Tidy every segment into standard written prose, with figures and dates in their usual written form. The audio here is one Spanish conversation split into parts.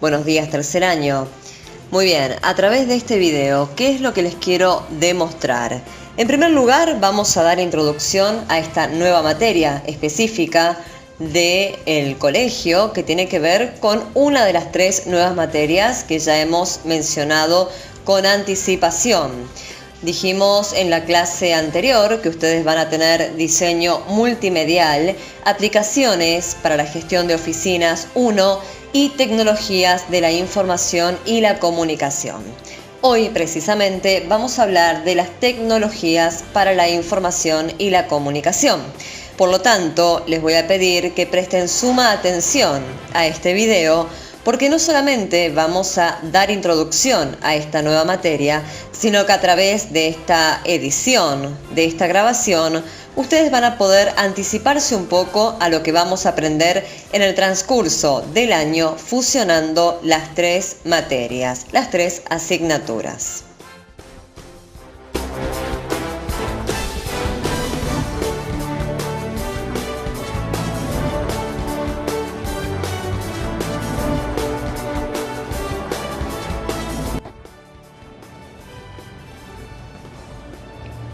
Buenos días, tercer año. Muy bien, a través de este video, ¿qué es lo que les quiero demostrar? En primer lugar, vamos a dar introducción a esta nueva materia específica del colegio que tiene que ver con una de las 3 nuevas materias que ya hemos mencionado con anticipación. Dijimos en la clase anterior que ustedes van a tener diseño multimedial, aplicaciones para la gestión de oficinas 1 y tecnologías de la información y la comunicación. Hoy precisamente vamos a hablar de las tecnologías para la información y la comunicación. Por lo tanto, les voy a pedir que presten suma atención a este video, porque no solamente vamos a dar introducción a esta nueva materia, sino que a través de esta edición, de esta grabación, ustedes van a poder anticiparse un poco a lo que vamos a aprender en el transcurso del año fusionando las 3 materias, las 3 asignaturas.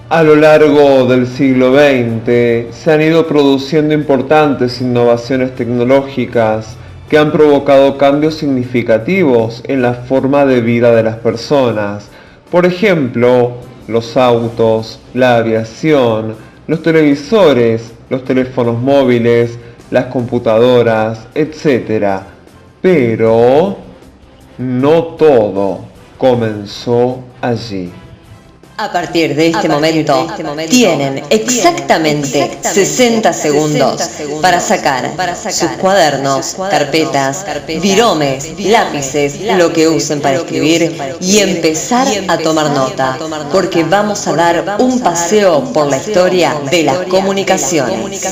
A lo largo del siglo XX se han ido produciendo importantes innovaciones tecnológicas que han provocado cambios significativos en la forma de vida de las personas. Por ejemplo, los autos, la aviación, los televisores, los teléfonos móviles, las computadoras, etc. Pero no todo comenzó allí. A partir de este momento, tienen exactamente 60 segundos para sacar sus cuadernos, carpetas, viromes, lápices, lo que usen para escribir y empezar a tomar nota, porque vamos a dar un paseo por la historia de las comunicaciones.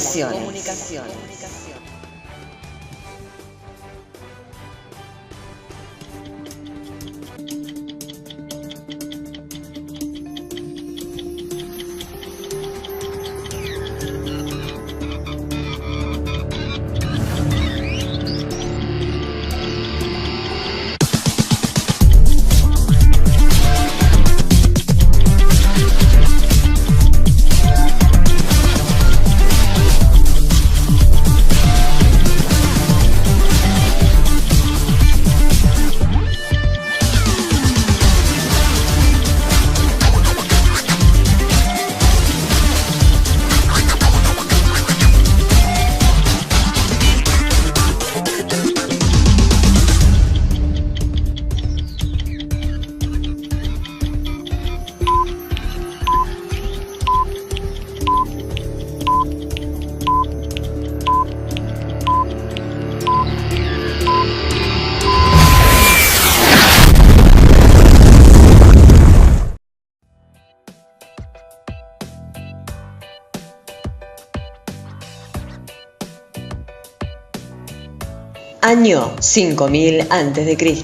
Año 5000 a.C.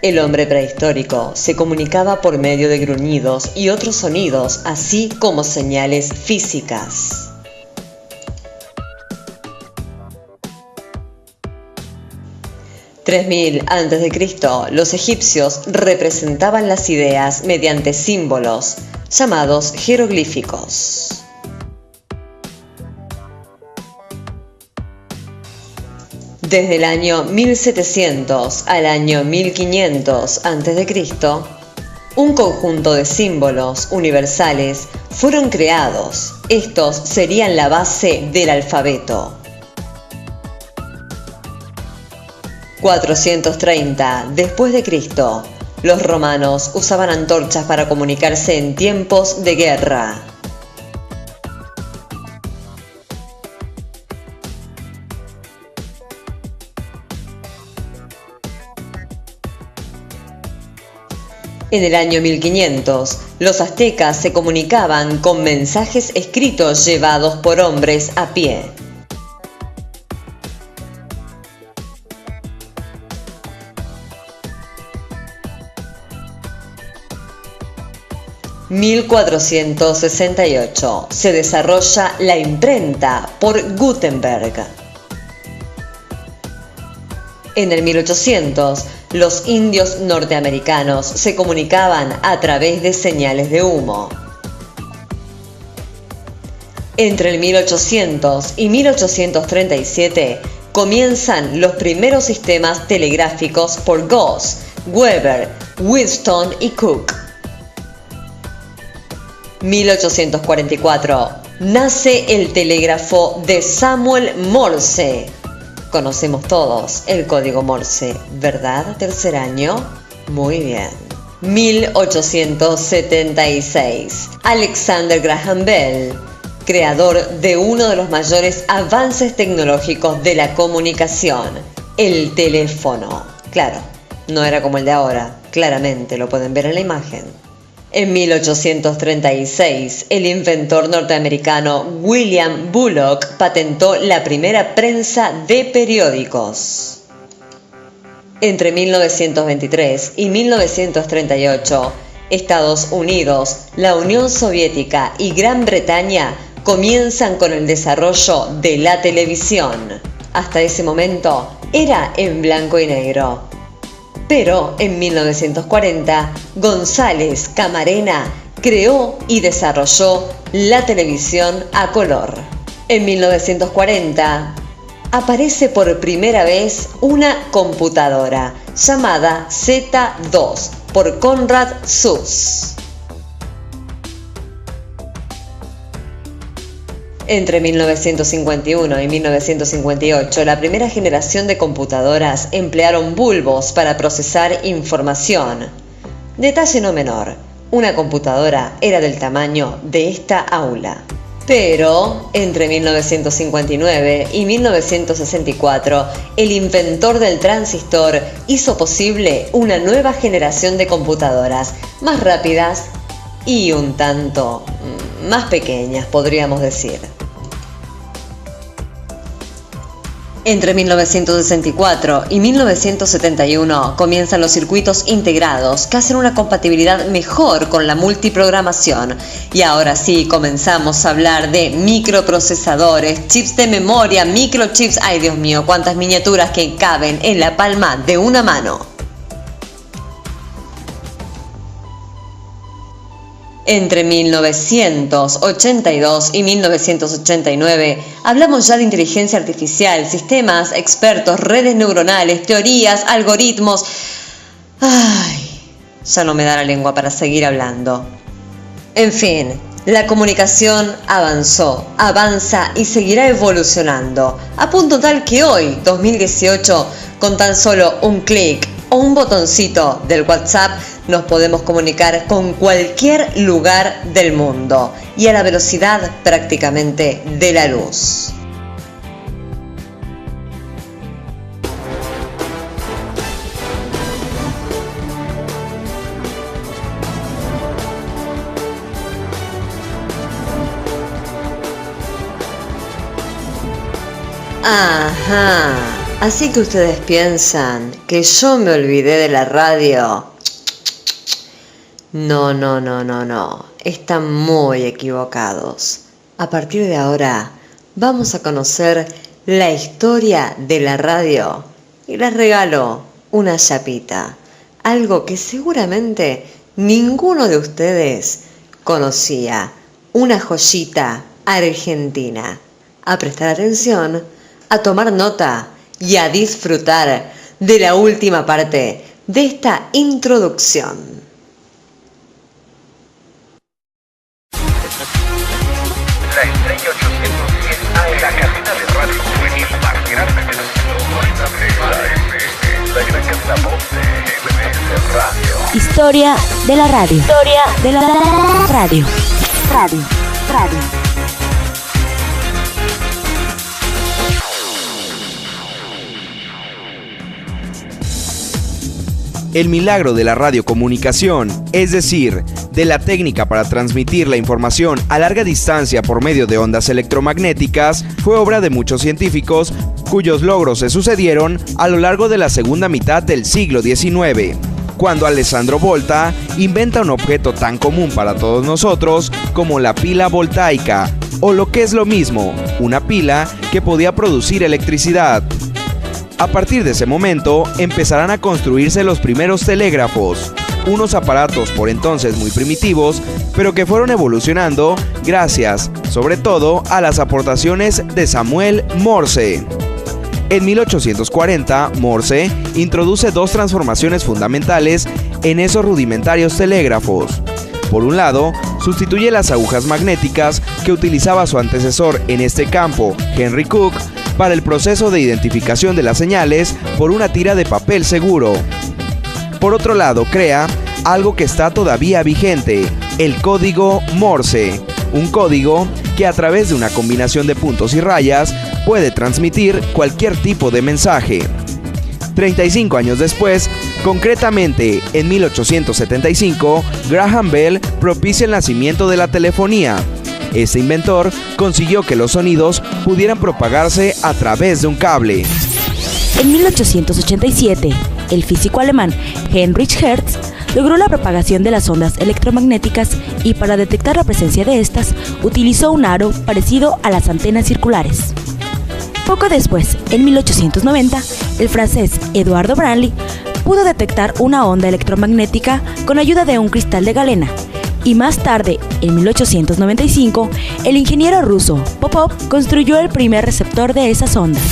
El hombre prehistórico se comunicaba por medio de gruñidos y otros sonidos, así como señales físicas. (3000 a.C.) Los egipcios representaban las ideas mediante símbolos, llamados jeroglíficos. Desde el año 1700 al año 1500 a.C., un conjunto de símbolos universales fueron creados. Estos serían la base del alfabeto. 430 después de Cristo, los romanos usaban antorchas para comunicarse en tiempos de guerra. En el año 1500, los aztecas se comunicaban con mensajes escritos llevados por hombres a pie. 1468 se desarrolla la imprenta por Gutenberg. En el 1800 Los indios norteamericanos se comunicaban a través de señales de humo. Entre el 1800 y 1837 comienzan los primeros sistemas telegráficos por Gauss, Weber, Wheatstone y Cook. 1844. Nace el telégrafo de Samuel Morse. Conocemos todos el código Morse, ¿verdad? Tercer año. Muy bien. 1876. Alexander Graham Bell, creador de uno de los mayores avances tecnológicos de la comunicación, el teléfono. Claro, no era como el de ahora, claramente lo pueden ver en la imagen. En 1836, el inventor norteamericano William Bullock patentó la primera prensa de periódicos. Entre 1923 y 1938, Estados Unidos, la Unión Soviética y Gran Bretaña comienzan con el desarrollo de la televisión. Hasta ese momento era en blanco y negro. Pero en 1940, González Camarena creó y desarrolló la televisión a color. En 1940 aparece por primera vez una computadora llamada Z2 por Conrad Zuse. Entre 1951 y 1958, la primera generación de computadoras emplearon bulbos para procesar información. Detalle no menor, una computadora era del tamaño de esta aula. Pero, entre 1959 y 1964, el inventor del transistor hizo posible una nueva generación de computadoras, más rápidas y un tanto más pequeñas, podríamos decir. Entre 1964 y 1971 comienzan los circuitos integrados que hacen una compatibilidad mejor con la multiprogramación. Y ahora sí comenzamos a hablar de microprocesadores, chips de memoria, microchips. Ay, Dios mío, cuántas miniaturas que caben en la palma de una mano. Entre 1982 y 1989 hablamos ya de inteligencia artificial, sistemas, expertos, redes neuronales, teorías, algoritmos. Ay, ya no me da la lengua para seguir hablando. En fin, la comunicación avanza y seguirá evolucionando, a punto tal que hoy, 2018, con tan solo un clic o un botoncito del WhatsApp, nos podemos comunicar con cualquier lugar del mundo y a la velocidad prácticamente de la luz. Ajá, así que ustedes piensan que yo me olvidé de la radio. No, están muy equivocados. A partir de ahora vamos a conocer la historia de la radio y les regalo una chapita, algo que seguramente ninguno de ustedes conocía, una joyita argentina. A prestar atención, a tomar nota y a disfrutar de la última parte de esta introducción. La Estrella 810 AM, la cadena de radio juvenil más grande del mundo. La gran cadena voz de MBS Radio. Historia de la radio. Historia de la radio. Radio. El milagro de la radiocomunicación, es decir, de la técnica para transmitir la información a larga distancia por medio de ondas electromagnéticas, fue obra de muchos científicos cuyos logros se sucedieron a lo largo de la segunda mitad del siglo XIX, cuando Alessandro Volta inventa un objeto tan común para todos nosotros como la pila voltaica, o lo que es lo mismo, una pila que podía producir electricidad. A partir de ese momento, empezarán a construirse los primeros telégrafos, unos aparatos por entonces muy primitivos, pero que fueron evolucionando gracias, sobre todo, a las aportaciones de Samuel Morse. En 1840, Morse introduce dos transformaciones fundamentales en esos rudimentarios telégrafos. Por un lado, sustituye las agujas magnéticas que utilizaba su antecesor en este campo, Henry Cook, para el proceso de identificación de las señales por una tira de papel seguro. Por otro lado, crea algo que está todavía vigente, el código Morse, un código que a través de una combinación de puntos y rayas puede transmitir cualquier tipo de mensaje. 35 años después, concretamente en 1875, Graham Bell propicia el nacimiento de la telefonía. Este inventor consiguió que los sonidos pudieran propagarse a través de un cable. En 1887, el físico alemán Heinrich Hertz logró la propagación de las ondas electromagnéticas y para detectar la presencia de estas, utilizó un aro parecido a las antenas circulares. Poco después, en 1890, el francés Eduardo Branly pudo detectar una onda electromagnética con ayuda de un cristal de galena. Y más tarde, en 1895, el ingeniero ruso Popov construyó el primer receptor de esas ondas.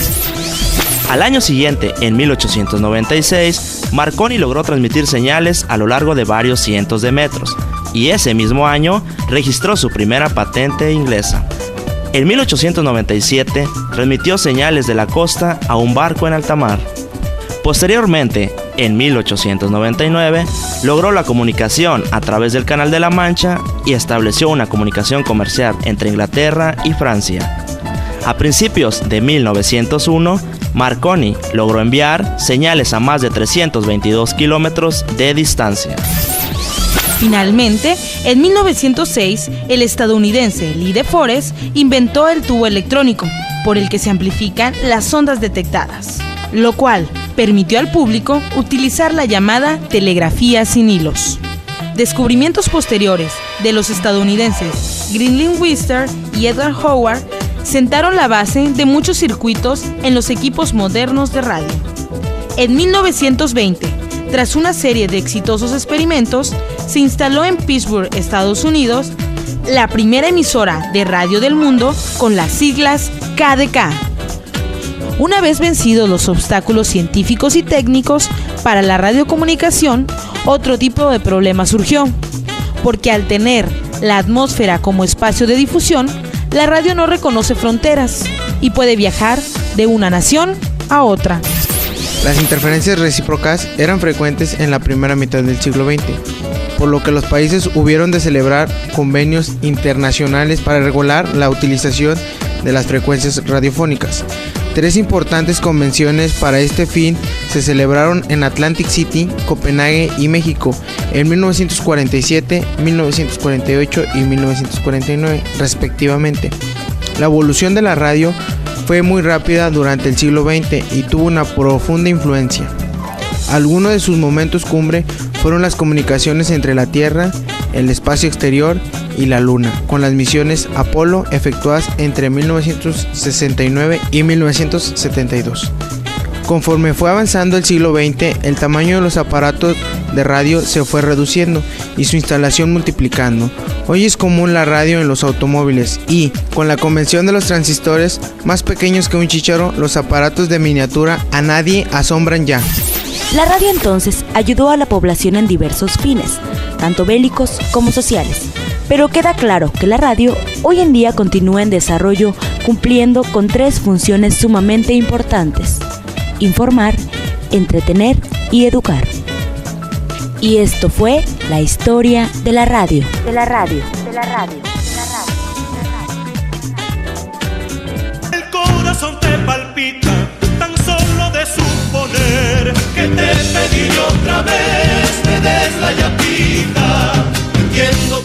Al año siguiente, en 1896, Marconi logró transmitir señales a lo largo de varios cientos de metros, y ese mismo año registró su primera patente inglesa. En 1897, transmitió señales de la costa a un barco en alta mar. Posteriormente, en 1899, logró la comunicación a través del Canal de la Mancha y estableció una comunicación comercial entre Inglaterra y Francia. A principios de 1901, Marconi logró enviar señales a más de 322 kilómetros de distancia. Finalmente, en 1906, el estadounidense Lee De Forest inventó el tubo electrónico, por el que se amplifican las ondas detectadas, lo cual permitió al público utilizar la llamada telegrafía sin hilos. Descubrimientos posteriores de los estadounidenses Grinling Webster y Edward Howard sentaron la base de muchos circuitos en los equipos modernos de radio. En 1920, tras una serie de exitosos experimentos, se instaló en Pittsburgh, Estados Unidos, la primera emisora de radio del mundo con las siglas KDK. Una vez vencidos los obstáculos científicos y técnicos para la radiocomunicación, otro tipo de problema surgió, porque al tener la atmósfera como espacio de difusión, la radio no reconoce fronteras y puede viajar de una nación a otra. Las interferencias recíprocas eran frecuentes en la primera mitad del siglo XX, por lo que los países hubieron de celebrar convenios internacionales para regular la utilización de las frecuencias radiofónicas. 3 importantes convenciones para este fin se celebraron en Atlantic City, Copenhague y México en 1947, 1948 y 1949, respectivamente. La evolución de la radio fue muy rápida durante el siglo XX y tuvo una profunda influencia. Algunos de sus momentos cumbre fueron las comunicaciones entre la Tierra, el espacio exterior y la Luna, con las misiones Apolo efectuadas entre 1969 y 1972. Conforme fue avanzando el siglo XX, el tamaño de los aparatos de radio se fue reduciendo y su instalación multiplicando. Hoy es común la radio en los automóviles y, con la convención de los transistores más pequeños que un chícharo, los aparatos de miniatura a nadie asombran ya. La radio entonces ayudó a la población en diversos fines, tanto bélicos como sociales. Pero queda claro que la radio hoy en día continúa en desarrollo cumpliendo con 3 funciones sumamente importantes: informar, entretener y educar. Y esto fue la historia de la radio. El corazón te palpita tan solo de suponer que te pediré otra vez, me des la llavita. Entiendo.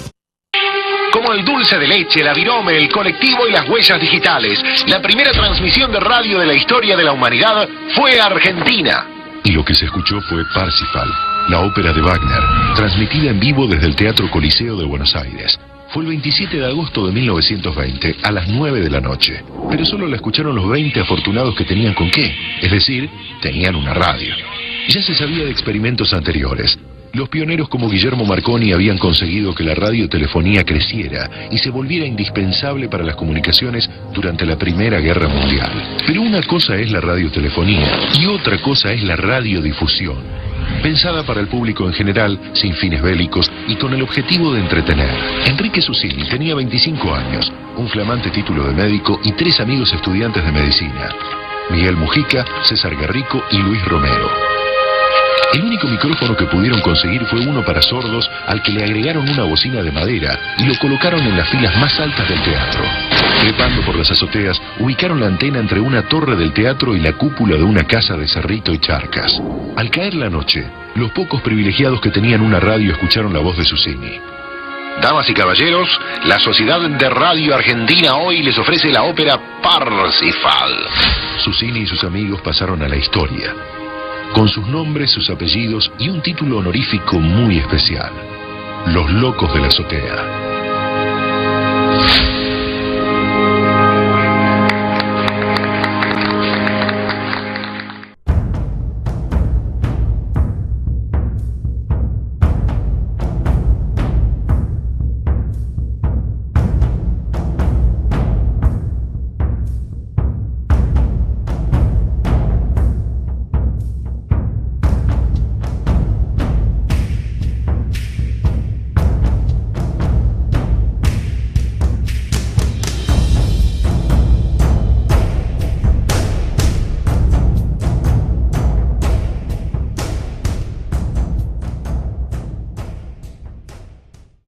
Como el dulce de leche, la virome, el colectivo y las huellas digitales, la primera transmisión de radio de la historia de la humanidad fue Argentina. Y lo que se escuchó fue Parsifal, la ópera de Wagner, transmitida en vivo desde el Teatro Coliseo de Buenos Aires. fue el 27 de agosto de 1920, a las 9 de la noche. Pero solo la escucharon los 20 afortunados que tenían con qué, es decir, tenían una radio. Ya se sabía de experimentos anteriores. Los pioneros como Guillermo Marconi habían conseguido que la radiotelefonía creciera y se volviera indispensable para las comunicaciones durante la Primera Guerra Mundial. Pero una cosa es la radiotelefonía y otra cosa es la radiodifusión. Pensada para el público en general, sin fines bélicos y con el objetivo de entretener. Enrique Susini tenía 25 años, un flamante título de médico y 3 amigos estudiantes de medicina: Miguel Mujica, César Garrico y Luis Romero. El único micrófono que pudieron conseguir fue uno para sordos, al que le agregaron una bocina de madera y lo colocaron en las filas más altas del teatro. Trepando por las azoteas, ubicaron la antena entre una torre del teatro y la cúpula de una casa de Cerrito y Charcas. Al caer la noche, los pocos privilegiados que tenían una radio escucharon la voz de Susini. Damas y caballeros, la Sociedad de Radio Argentina hoy les ofrece la ópera Parsifal. Susini y sus amigos pasaron a la historia, con sus nombres, sus apellidos y un título honorífico muy especial: Los Locos de la Azotea.